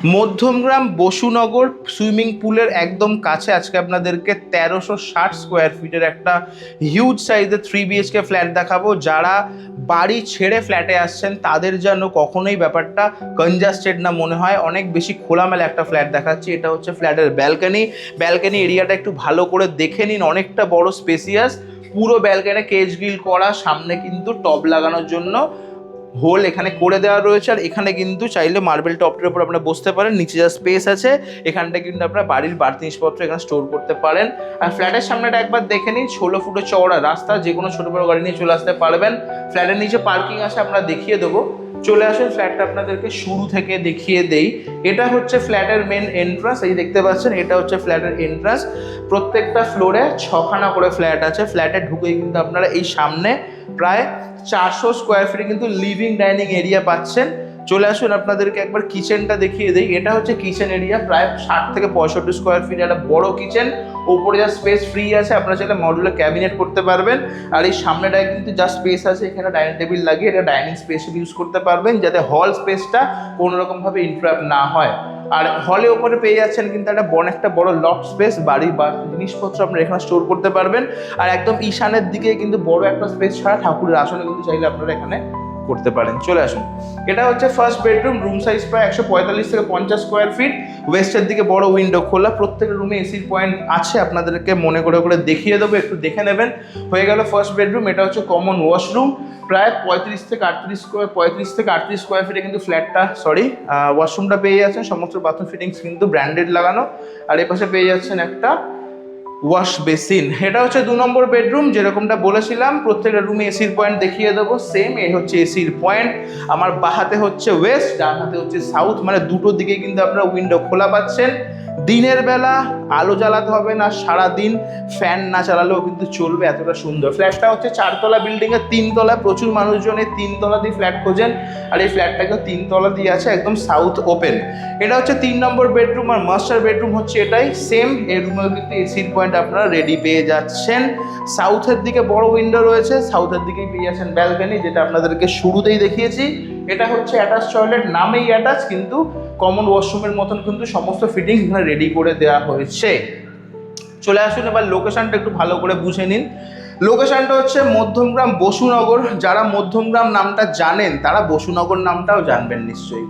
Madhyamgram Basunagar swimming পুলের একদম কাছে আজকে আপনাদেরকে 1360 স্কোয়ার ফিটের একটা হিউজ সাইজের 3 BHK ফ্ল্যাট দেখাবো। যারা বাড়ি ছেড়ে ফ্ল্যাটে আসছেন তাদের যেন কখনোই ব্যাপারটা কনজাস্টেড না মনে হয়। অনেক বেশি খোলামেলা একটা ফ্ল্যাট দেখাচ্ছি। এটা হচ্ছে ফ্ল্যাটের ব্যালকনি এরিয়াটা একটু ভালো করে দেখে নিন, অনেকটা বড় স্পেসিয়াস। পুরো ব্যালকনি কেজ গ্রিল করা, সামনে কিন্তু টব লাগানোর জন্য হোল এখানে করে দেওয়া রয়েছে। আর এখানে কিন্তু চাইলে মার্বেল টপটির উপর আপনারা বসতে পারেন, নিচে যা স্পেস আছে এখানটা কিন্তু আপনার বাড়ির বাড়তি জিনিসপত্র এখানে স্টোর করতে পারেন। আর ফ্ল্যাটের সামনেটা একবার দেখে নিন, 16 ফুটের চওড়া রাস্তা, যে কোনো ছোটো বড়ো গাড়ি নিয়ে চলে আসতে পারবেন। ফ্ল্যাটের নিচে পার্কিং আছে, আমরা দেখিয়ে দেবো। চলে আসুন, ফ্ল্যাটটা আপনাদেরকে শুরু থেকে দেখিয়ে দেই। এটা হচ্ছে ফ্ল্যাটের মেন এন্ট্রান্স, এই দেখতে পাচ্ছেন এটা হচ্ছে ফ্ল্যাটের এন্ট্রান্স। প্রত্যেকটা ফ্লোরে 6খানা করে ফ্ল্যাট আছে। ফ্ল্যাটে ঢুকেই কিন্তু আপনারা এই সামনে প্রায় 400 স্কোয়ার ফিটে কিন্তু লিভিং ডাইনিং এরিয়া পাচ্ছেন। চলে আসুন, আপনাদেরকে একবার কিচেনটা দেখিয়ে দিই। এটা হচ্ছে কিচেন এরিয়া, প্রায় 60 থেকে 65 স্কোয়ার ফিট একটা বড় কিচেন। ওপরে যা স্পেস ফ্রি আছে, আপনারা চাইলে মডুলার ক্যাবিনেট করতে পারবেন। আর এই সামনেটায় কিন্তু যা স্পেস আছে এখানে ডাইনিং টেবিল লাগিয়ে এটা ডাইনিং স্পেস ইউজ করতে পারবেন, যাতে হল স্পেসটা কোনো রকমভাবে ইন্টারাপ্ট না হয়। আর হলে ওপরে পেয়ে যাচ্ছেন কিন্তু একটা বড় লফট স্পেস, বাড়ির জিনিসপত্র আপনারা এখানে স্টোর করতে পারবেন। আর একদম ঈশানের দিকে কিন্তু বড় একটা স্পেস ছাড়া ঠাকুরের আসনে কিন্তু চাইলে আপনারা এখানে করতে পারেন। চলে আসুন, এটা হচ্ছে ফার্স্ট বেডরুম। রুম সাইজ প্রায় 145 থেকে 50 স্কোয়ার ফিট। ওয়েস্টের দিকে বড় উইন্ডো খোলা, প্রত্যেকটা রুমে এসির পয়েন্ট আছে। আপনাদেরকে মনে করে দেখিয়ে দেবো, একটু দেখে নেবেন। হয়ে গেল ফার্স্ট বেডরুম। এটা হচ্ছে কমন ওয়াশরুম, প্রায় 35 থেকে 38 স্কোয়ার ফিটে কিন্তু ফ্ল্যাটটা ওয়াশরুমটা পেয়ে যাচ্ছেন। সমস্ত বাথরুম ফিটিংস কিন্তু ব্র্যান্ডেড লাগানো। আর এ পাশে পেয়ে যাচ্ছেন একটা ওয়াশ বেসিন। এটা হচ্ছে 2 নম্বর বেডরুম, যেরকমটা বলেছিলাম প্রত্যেকটা রুমে এসির পয়েন্ট দেখিয়ে দেবো। সেম এই হচ্ছে এসির পয়েন্ট। আমার বাঁ হাতে হচ্ছে ওয়েস্ট, ডান হাতে হচ্ছে সাউথ, মানে দুটো দিকে কিন্তু আপনারা উইন্ডো খোলা পাচ্ছেন। দিনের বেলা আলো জ্বালাতে হবে না, সারাদিন ফ্যান না চালালেও কিন্তু চলবে, এতটা সুন্দর। ফ্ল্যাটটা হচ্ছে 4তলা বিল্ডিংয়ের 3তলা। প্রচুর মানুষজন এই 3তলা দিয়ে ফ্ল্যাট খোঁজেন, আর এই ফ্ল্যাটটাকে 3তলা দিয়ে আছে, একদম সাউথ ওপেন। এটা হচ্ছে 3 নম্বর বেডরুম। আর মাস্টার বেডরুম হচ্ছে এটাই সেম। এই রুমেও কিন্তু এসির পয়েন্ট আপনারা রেডি পেয়ে যাচ্ছেন। সাউথের দিকে বড় উইন্ডো রয়েছে, সাউথের দিকেই পেয়ে যাচ্ছেন ব্যালকনি, যেটা আপনাদেরকে শুরুতেই দেখিয়েছি। এটা হচ্ছে অ্যাটাচ টয়লেট, নামেই অ্যাটাচ, কিন্তু কমন ওয়াশরুমের মতন কিন্তু সমস্ত ফিটিং এখানে রেডি করে দেওয়া হয়েছে। চলে আসুন, এবার লোকেশনটা একটু ভালো করে বুঝে নিন। লোকেশনটা হচ্ছে মধ্যমগ্রাম বসুনগর। যারা মধ্যমগ্রাম নামটা জানেন তারা বসুনগর নামটাও জানবেন নিশ্চয়ই।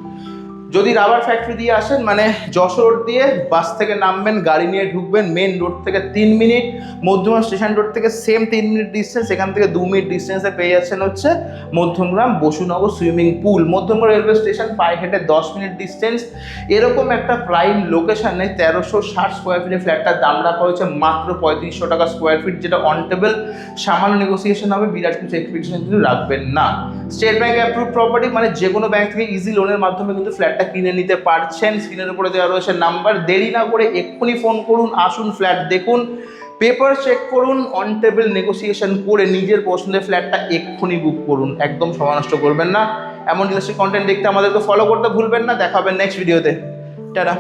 যদি রাবার ফ্যাক্টরি দিয়ে আসেন, মানে যশোর রোড দিয়ে বাস থেকে নামবেন, গাড়ি নিয়ে ঢুকবেন, মেন রোড থেকে 3 মিনিট, মধ্যমগ্রাম স্টেশন রোড থেকে সেম 3 মিনিট ডিস্টেন্স, এখান থেকে 2 মিনিট ডিস্টেন্সে পেয়ে যাচ্ছেন হচ্ছে Madhyamgram Basunagar swimming pool. Madhyamgram railway station পায়ে হেঁটে 10 মিনিট ডিস্টেন্স। এরকম একটা প্রাইম লোকেশনে 1360 স্কোয়ার ফিটের ফ্ল্যাটটার দাম রাখা হয়েছে মাত্র 3500 টাকা স্কোয়ার ফিট, যেটা অন টেবল। সামান্য নেগোসিয়েশন হবে, বিরাট কিছু এক্সপেকটেশন কিন্তু রাখবেন না। স্টেট ব্যাংক অ্যাপ্রুভ প্রপার্টি, মানে যে কোনো ব্যাংক থেকে ইজি লোনের মাধ্যমে কিন্তু ফ্ল্যাটটা কিনে নিতে পারছেন। স্ক্রিনের উপরে দেওয়া রয়েছে নাম্বার, দেরি না করে এক্ষুনি ফোন করুন, আসুন ফ্ল্যাট দেখুন, পেপার চেক করুন, অন টেবল নেগোসিয়েশন করে নিজের পছন্দের ফ্ল্যাটটা এক্ষুনি বুক করুন। একদম সময় নষ্ট করবেন না। এমন রিলেশন কন্টেন্ট দেখতে আমাদেরকে ফলো করতে ভুলবেন না। দেখা হবে নেক্সট ভিডিওতে। টাটা।